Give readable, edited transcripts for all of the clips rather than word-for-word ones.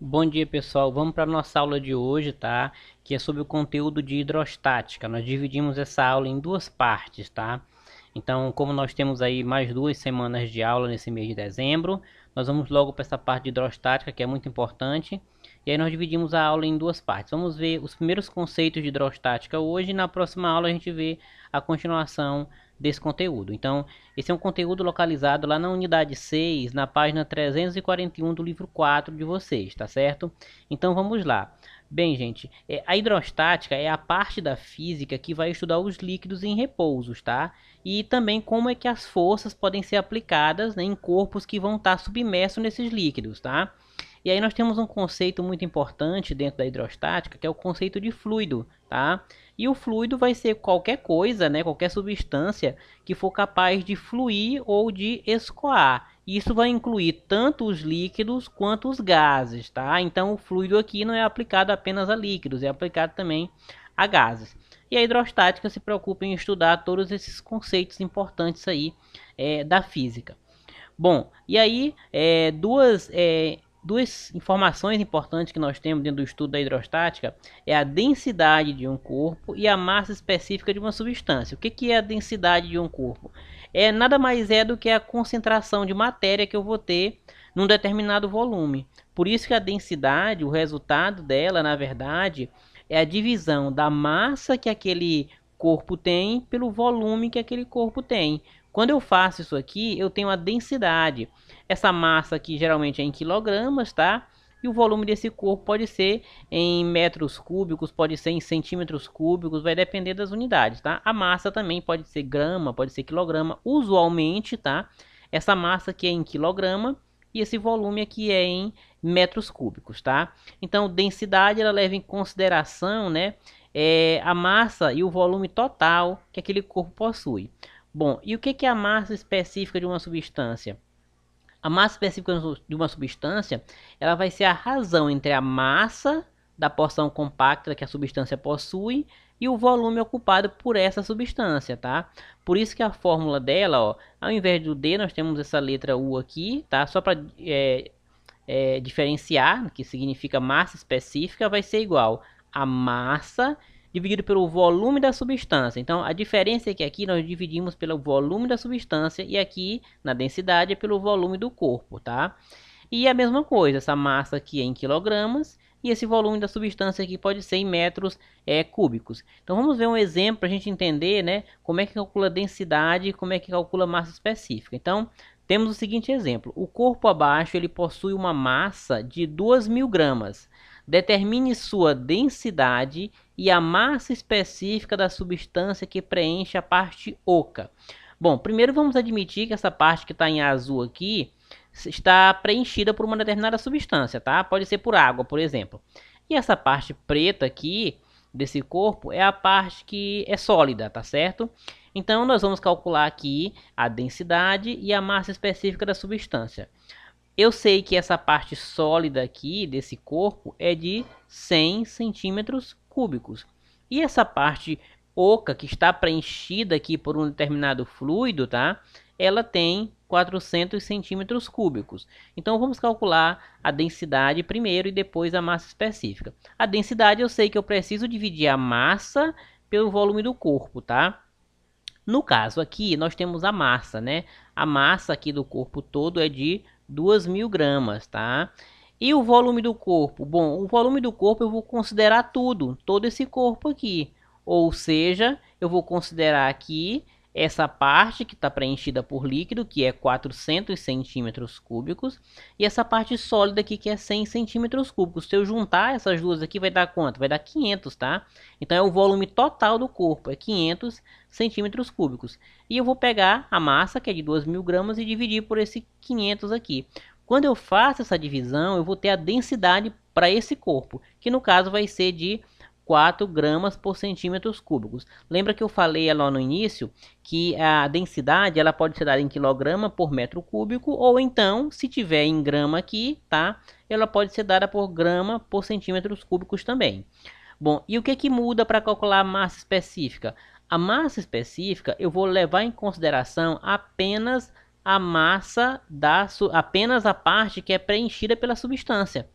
Bom dia, pessoal. Vamos para a nossa aula de hoje, tá? Que é sobre o conteúdo de hidrostática. Nós dividimos essa aula em duas partes, tá? Então, como nós temos aí mais 2 semanas de aula nesse mês de dezembro, nós vamos logo para essa parte de hidrostática, que é muito importante. E aí nós dividimos a aula em duas partes. Vamos ver os primeiros conceitos de hidrostática hoje e na próxima aula a gente vê a continuação desse conteúdo. Então, esse é um conteúdo localizado lá na unidade 6, na página 341 do livro 4 de vocês, tá certo? Então vamos lá. Bem, gente, a hidrostática é a parte da física que vai estudar os líquidos em repousos, tá? E também como é que as forças podem ser aplicadas, né, em corpos que vão estar submersos nesses líquidos, tá? E aí nós temos um conceito muito importante dentro da hidrostática, que é o conceito de fluido, tá? E o fluido vai ser qualquer coisa, né, qualquer substância que for capaz de fluir ou de escoar. Isso vai incluir tanto os líquidos quanto os gases, tá? Então o fluido aqui não é aplicado apenas a líquidos, é aplicado também a gases. E a hidrostática se preocupa em estudar todos esses conceitos importantes aí da física. Bom, e aí duas informações importantes que nós temos dentro do estudo da hidrostática é a densidade de um corpo e a massa específica de uma substância. O que é a densidade de um corpo? Nada mais é do que a concentração de matéria que eu vou ter num determinado volume. Por isso que a densidade, o resultado dela, na verdade, é a divisão da massa que aquele corpo tem pelo volume que aquele corpo tem. Quando eu faço isso aqui, eu tenho a densidade. Essa massa aqui geralmente é em quilogramas, tá? E o volume desse corpo pode ser em metros cúbicos, pode ser em centímetros cúbicos, vai depender das unidades, tá? A massa também pode ser grama, pode ser quilograma. Usualmente, tá? Essa massa aqui é em quilograma e esse volume aqui é em metros cúbicos, tá? Então, densidade ela leva em consideração, né, a massa e o volume total que aquele corpo possui. Bom, e o que é a massa específica de uma substância? A massa específica de uma substância, ela vai ser a razão entre a massa da porção compacta que a substância possui e o volume ocupado por essa substância, tá? Por isso que a fórmula dela, ó, ao invés do D, nós temos essa letra U aqui, tá? Só para diferenciar, que significa massa específica, vai ser igual a massa dividido pelo volume da substância. Então, a diferença é que aqui nós dividimos pelo volume da substância e aqui, na densidade, é pelo volume do corpo, tá? E a mesma coisa, essa massa aqui é em quilogramas e esse volume da substância aqui pode ser em metros cúbicos. Então, vamos ver um exemplo para a gente entender, né, como é que calcula densidade e como é que calcula massa específica. Então, temos o seguinte exemplo. O corpo abaixo ele possui uma massa de 2.000 gramas. Determine sua densidade e a massa específica da substância que preenche a parte oca. Bom, primeiro vamos admitir que essa parte que está em azul aqui está preenchida por uma determinada substância, tá? Pode ser por água, por exemplo. E essa parte preta aqui desse corpo é a parte que é sólida, tá certo? Então nós vamos calcular aqui a densidade e a massa específica da substância. Eu sei que essa parte sólida aqui desse corpo é de 100 centímetros cúbicos. E essa parte oca que está preenchida aqui por um determinado fluido, tá? Ela tem 400 centímetros cúbicos. Então vamos calcular a densidade primeiro e depois a massa específica. A densidade eu sei que eu preciso dividir a massa pelo volume do corpo, tá? No caso aqui nós temos a massa, né? A massa aqui do corpo todo é de 2.000 gramas, tá? E o volume do corpo? Bom, o volume do corpo eu vou considerar tudo, todo esse corpo aqui. Ou seja, eu vou considerar aqui essa parte que está preenchida por líquido, que é 400 centímetros cúbicos, e essa parte sólida aqui, que é 100 centímetros cúbicos. Se eu juntar essas duas aqui, vai dar quanto? Vai dar 500, tá? Então, é o volume total do corpo, é 500 centímetros cúbicos. E eu vou pegar a massa, que é de 2.000 gramas, e dividir por esse 500 aqui. Quando eu faço essa divisão, eu vou ter a densidade para esse corpo, que no caso vai ser de 4 gramas por centímetros cúbicos. Lembra que eu falei lá no início que a densidade ela pode ser dada em quilograma por metro cúbico, ou então, se tiver em grama aqui, tá? Ela pode ser dada por grama por centímetros cúbicos também. Bom, e o que muda para calcular a massa específica? A massa específica eu vou levar em consideração apenas a massa apenas a parte que é preenchida pela substância.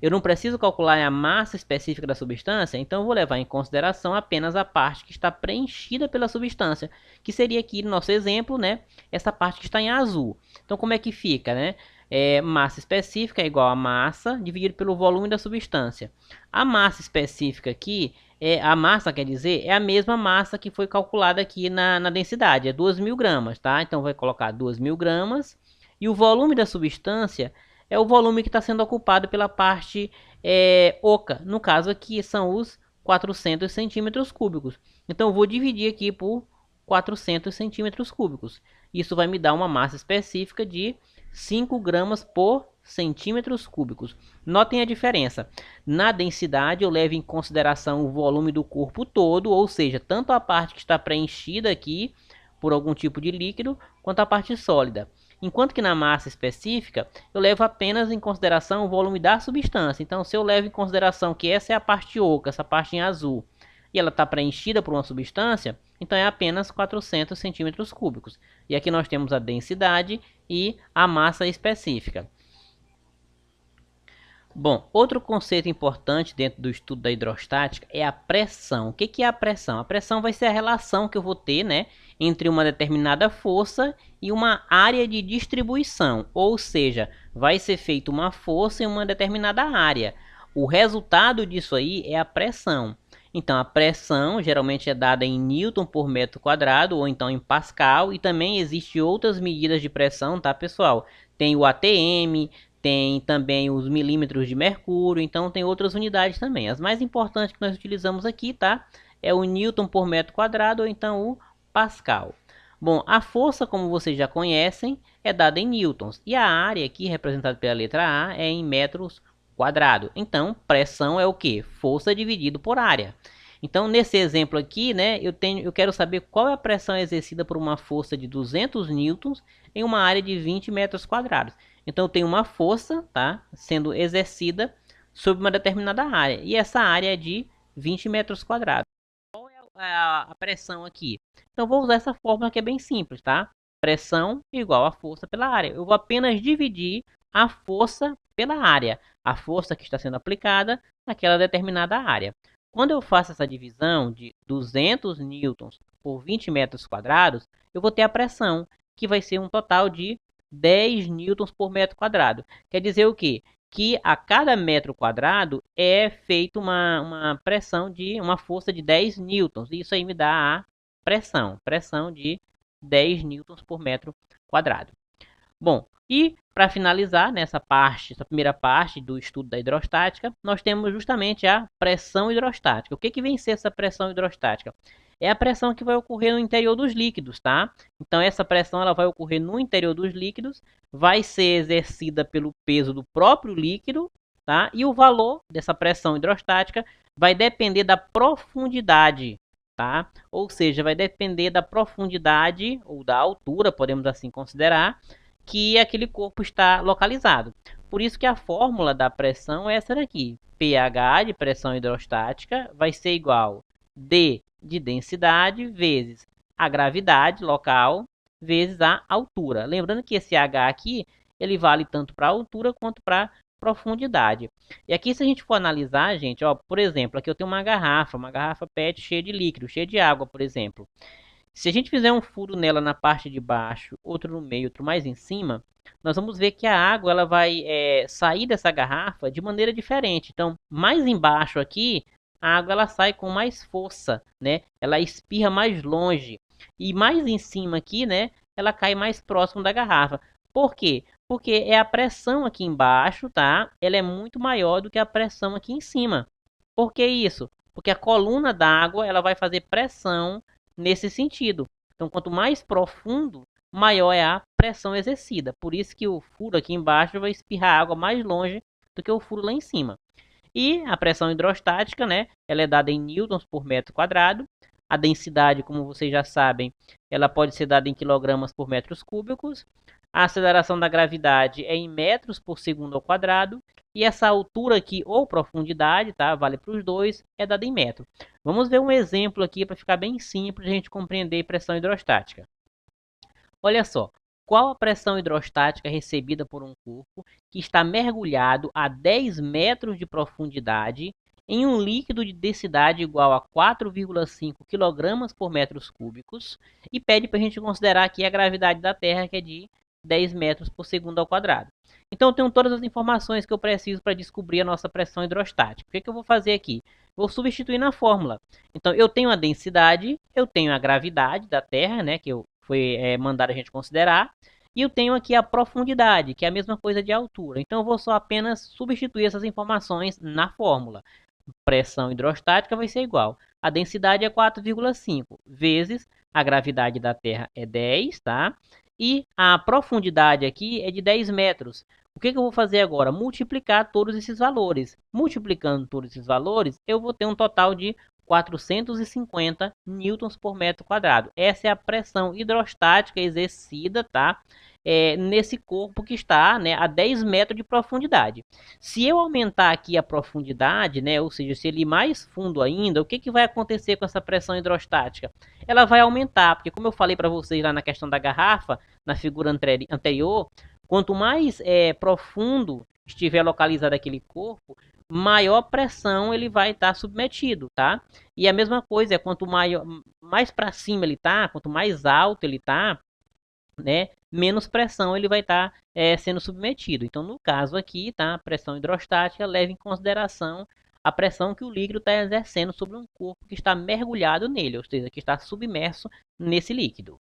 eu não preciso calcular a massa específica da substância, então eu vou levar em consideração apenas a parte que está preenchida pela substância, que seria aqui no nosso exemplo, né, essa parte que está em azul. Então como é que fica, né? Massa específica é igual a massa dividido pelo volume da substância. A massa específica aqui, a massa quer dizer, é a mesma massa que foi calculada aqui na densidade, é 2.000 gramas, tá? Então vai colocar 2.000 gramas, e o volume da substância é o volume que está sendo ocupado pela parte oca. No caso aqui são os 400 centímetros cúbicos. Então eu vou dividir aqui por 400 centímetros cúbicos. Isso vai me dar uma massa específica de 5 gramas por centímetros cúbicos. Notem a diferença. Na densidade eu levo em consideração o volume do corpo todo, ou seja, tanto a parte que está preenchida aqui por algum tipo de líquido, quanto a parte sólida. Enquanto que na massa específica, eu levo apenas em consideração o volume da substância. Então, se eu levo em consideração que essa é a parte oca, essa parte em azul, e ela está preenchida por uma substância, então é apenas 400 centímetros cúbicos. E aqui nós temos a densidade e a massa específica. Bom, outro conceito importante dentro do estudo da hidrostática é a pressão. O que é a pressão? A pressão vai ser a relação que eu vou ter, né, entre uma determinada força e uma área de distribuição. Ou seja, vai ser feita uma força em uma determinada área. O resultado disso aí é a pressão. Então, a pressão geralmente é dada em Newton por metro quadrado ou então em Pascal. E também existem outras medidas de pressão, tá, pessoal? Tem o ATM, tem também os milímetros de mercúrio, então tem outras unidades também. As mais importantes que nós utilizamos aqui, tá? É o Newton por metro quadrado ou então o Pascal. Bom, a força, como vocês já conhecem, é dada em newtons. E a área aqui, representada pela letra A, é em metros quadrados. Então, pressão é o quê? Força dividido por área. Então, nesse exemplo aqui, né, eu quero saber qual é a pressão exercida por uma força de 200 newtons em uma área de 20 metros quadrados. Então, eu tenho uma força, tá, sendo exercida sobre uma determinada área. E essa área é de 20 metros quadrados. Qual é a pressão aqui? Então, vou usar essa fórmula que é bem simples, tá? Pressão igual a força pela área. Eu vou apenas dividir a força pela área. A força que está sendo aplicada naquela determinada área. Quando eu faço essa divisão de 200 newtons por 20 metros quadrados, eu vou ter a pressão, que vai ser um total de 10 newtons por metro quadrado. Quer dizer o quê? Que a cada metro quadrado é feita uma pressão de uma força de 10 newtons. Isso aí me dá a pressão de 10 newtons por metro quadrado. Bom, e para finalizar nessa primeira parte do estudo da hidrostática, nós temos justamente a pressão hidrostática. O que vem ser essa pressão hidrostática? É a pressão que vai ocorrer no interior dos líquidos, tá? Então essa pressão ela vai ocorrer no interior dos líquidos, vai ser exercida pelo peso do próprio líquido, tá? E o valor dessa pressão hidrostática vai depender da profundidade, tá? Ou seja, vai depender da profundidade ou da altura, podemos assim considerar, que aquele corpo está localizado. Por isso que a fórmula da pressão é essa daqui. pH de pressão hidrostática vai ser igual D de densidade vezes a gravidade local vezes a altura. Lembrando que esse H aqui, ele vale tanto para a altura quanto para a profundidade. E aqui se a gente for analisar, gente, ó, por exemplo, aqui eu tenho uma garrafa PET cheia de líquido, cheia de água, por exemplo. Se a gente fizer um furo nela na parte de baixo, outro no meio, outro mais em cima, nós vamos ver que a água ela vai sair dessa garrafa de maneira diferente. Então, mais embaixo aqui, a água ela sai com mais força, né? Ela espirra mais longe. E mais em cima aqui, né? Ela cai mais próximo da garrafa. Por quê? Porque é a pressão aqui embaixo, tá? Ela é muito maior do que a pressão aqui em cima. Por que isso? Porque a coluna d'água ela vai fazer pressão nesse sentido. Então, quanto mais profundo, maior é a pressão exercida. Por isso que o furo aqui embaixo vai espirrar água mais longe do que o furo lá em cima. E a pressão hidrostática, né, ela é dada em newtons por metro quadrado. A densidade, como vocês já sabem, ela pode ser dada em quilogramas por metros cúbicos. A aceleração da gravidade é em metros por segundo ao quadrado. E essa altura aqui, ou profundidade, tá? Vale para os dois, é dada em metro. Vamos ver um exemplo aqui para ficar bem simples a gente compreender pressão hidrostática. Olha só, qual a pressão hidrostática recebida por um corpo que está mergulhado a 10 metros de profundidade em um líquido de densidade igual a 4,5 kg por metros cúbicos, e pede para a gente considerar aqui a gravidade da Terra, que é de 10 metros por segundo ao quadrado. Então, eu tenho todas as informações que eu preciso para descobrir a nossa pressão hidrostática. O que eu vou fazer aqui? Vou substituir na fórmula. Então, eu tenho a densidade, eu tenho a gravidade da Terra, né, que foi mandado a gente considerar, e eu tenho aqui a profundidade, que é a mesma coisa de altura. Então, eu vou só apenas substituir essas informações na fórmula. Pressão hidrostática vai ser igual. A densidade é 4,5 vezes a gravidade da Terra é 10, tá? E a profundidade aqui é de 10 metros. O que eu vou fazer agora? Multiplicar todos esses valores. Multiplicando todos esses valores, eu vou ter um total de 450 newtons por metro quadrado. Essa é a pressão hidrostática exercida, tá? Nesse corpo que está, né, a 10 metros de profundidade. Se eu aumentar aqui a profundidade, né, ou seja, se ele ir mais fundo ainda, o que vai acontecer com essa pressão hidrostática? Ela vai aumentar, porque como eu falei para vocês lá na questão da garrafa, na figura anterior, quanto mais profundo estiver localizado aquele corpo, maior pressão ele vai estar submetido, tá? E a mesma coisa, quanto mais para cima ele tá, quanto mais alto ele tá, né, menos pressão ele vai estar sendo submetido. Então, no caso aqui, tá, a pressão hidrostática leva em consideração a pressão que o líquido está exercendo sobre um corpo que está mergulhado nele, ou seja, que está submerso nesse líquido.